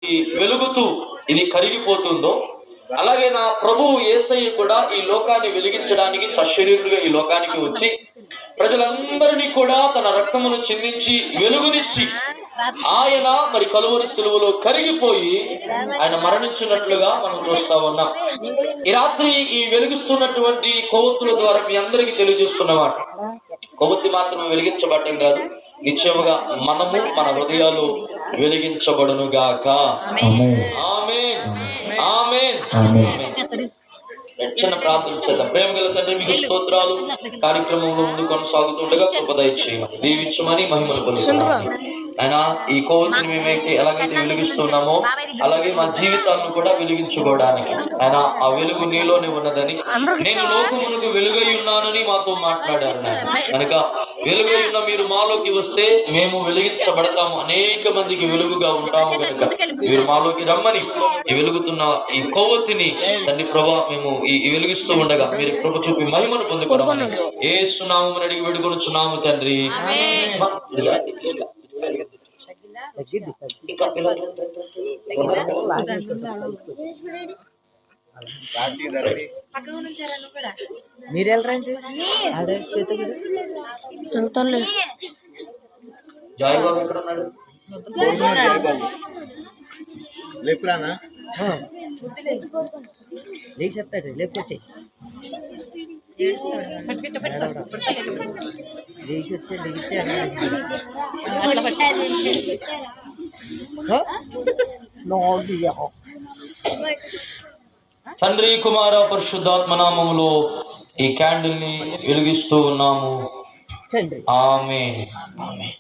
ఈ వెలుగుతూ ఇది కరిగిపోతుందో, అలాగే నా ప్రభువు యేసయ్య కూడా ఈ లోకాన్ని వెలిగించడానికి సశరీరుడుగా ఈ లోకానికి వచ్చి ప్రజలందరినీ కూడా తన రక్తమును చిందించి వెలుగునిచ్చి ఆయన మరి కలువరి సిలువలో కరిగిపోయి ఆయన మరణించినట్లుగా మనం చూస్తా ఉన్నాం. ఈ రాత్రి ఈ వెలిగిస్తున్నటువంటి కొవ్వొత్తుల ద్వారా మీ అందరికీ తెలియజేస్తున్నమాట, కొవ్వొత్తి మాత్రమే వెలిగించబడటం కాదు, నిశ్చయముగా మనము మన హృదయాలు వెలిగించబడును గాక. ఆమేన్, ఆమేన్, ఆమేన్. చిన్న ప్రార్థన చేద్దాం. ప్రేమ గల తండ్రి, మీకు స్తోత్రాలు. కార్యక్రమంలో ముందు కొనసాగుతుండగా కృప దయచేయమని, దీవించమని, మహిమను పొందుతున్నాము. ఆయన ఈ కొవ్వొత్తిని మేమైతే ఎలాగైతే వెలిగిస్తున్నామో అలాగే మా జీవితాలను కూడా వెలిగించుకోవడానికి ఆయన ఆ వెలుగు నీలోనే ఉన్నదని, నేను లోకమునకు వెలుగై ఉన్నానని మాతో మాట్లాడారు. కనుక వెలుగై ఉన్న మీరు మాలోకి వస్తే మేము వెలిగించబడతాము, అనేక మందికి వెలుగుగా ఉంటాము. కనుక మీరు మాలోకి రమ్మని ఈ వెలుగుతున్న ఈ కొవ్వొత్తిని తండ్రి ప్రభా మేము ఈ వెలిగిస్తూ ఉండగా మీరు కృప చూపి మహిమను పొందుకోవడమని యేసు నామమున అడిగి వేడుకొనుచున్నాము తండ్రి. మీరు వెళ్ళరండి వెళ్తాను. జాయ్ బాబు ఎక్కడ ఉన్నాడు? లేపురానా చెప్తాడు, లేపుకొచ్చాయి తండ్రి కుమార పరిశుద్ధాత్మ నామములో ఈ క్యాండిల్ ని వెలిగిస్తూ ఉన్నాము. ఆమేన్, ఆమేన్.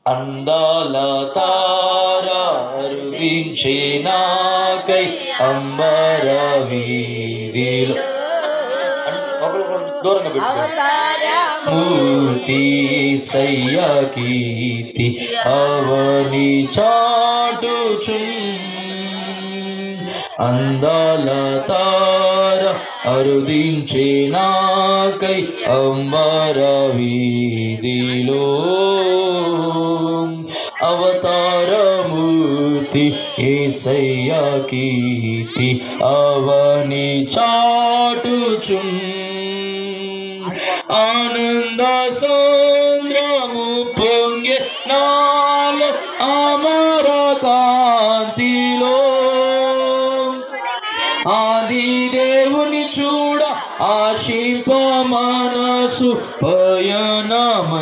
అందాల తారా అరుదించే నాకై అంబర వీధిలో దూరంగా పెట్టుకో. మూర్తి సయ్య కీర్తి అవని చాటుచున్, అందాల తార అరుదించే నాకై అంబర వీధిలో అవతారమూర్తి యేసయ్య కీర్తి అవని చాటుచున్, ఆనంద సంద్రము పొంగే నాలో అమర కాంతిలో, ఆది దేవుని చూడ ఆశింప మనసు పయనమైతిని.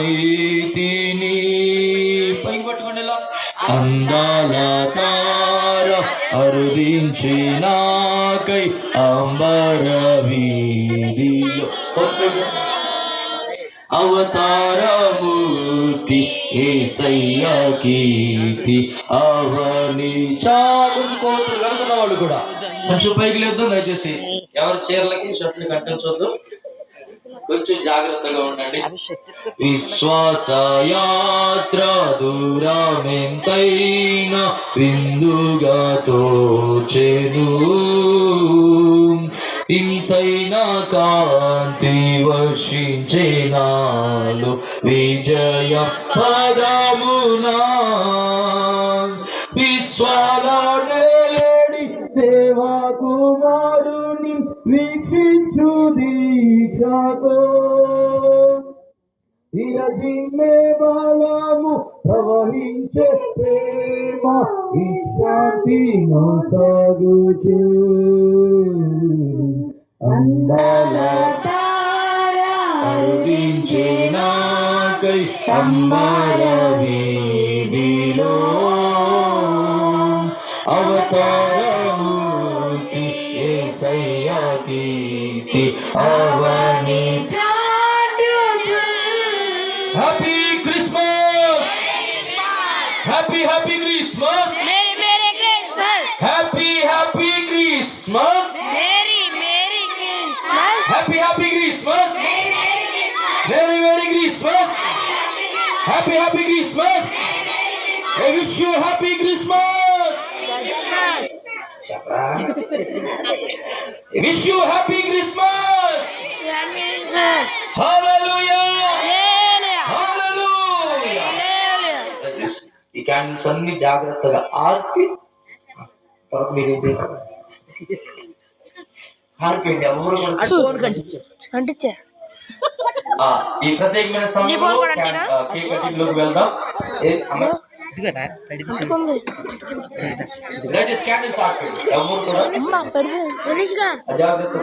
పైకి పట్టుకోండి ఇలా. అందాల తార అరుదించి నాకై అంబర వీధిలో అవతారమూర్తి యేసయ్య కీర్తి అవని చాటుకోట్లు కనుకున్న వాళ్ళు కూడా కొంచెం పైకి లేదు దయచేసి. ఎవరి చీరలకి షర్ట్లకి అంటించొద్దు, కొంచెం జాగ్రత్తగా ఉండండి. విశ్వాసయాత్ర దూరమెంతైనా విందుగా తోచెను, ఇంతైనా కాంతి వర్షించే నాలో విజయ పదమునా, విశ్వాల నేలేడి దేవా కుమారుని వీక్షించు దీక్షతో, విరజిమ్మే బలము ప్రవహించే ప్రేమ విశ్రాంతి నొసగుచు, అందాల అరుదించే నాకై అంబర వీధిలో అవతారమూర్తి యేసయ్య కీర్తి అవని. Happy Christmas, happy happy Christmas, merry Christmas, happy happy Christmas, merry Christmas, happy happy Christmas, merry merry Christmas, happy happy Christmas. I wish you happy Christmas. I wish you happy Christmas. Hallelujah. Hallelujah. Candles అన్ని జాగ్రత్తగా ఆర్పి తర్వాత మీరు ఏం చేశారు ఆర్పేయండి ఎవరు కూడా అంటించే ఈ ప్రత్యేకమైన సమయంలో కేక్ కటింగ్ లోకి వెళ్దాం ఇదిగోరా పడిపోయింది. అంటుకుంది దయచేసి క్యాండిల్స్ ఆర్పేయండి ఎవరు కూడా అమ్మ పడిపోయింది అజాగ్రత్త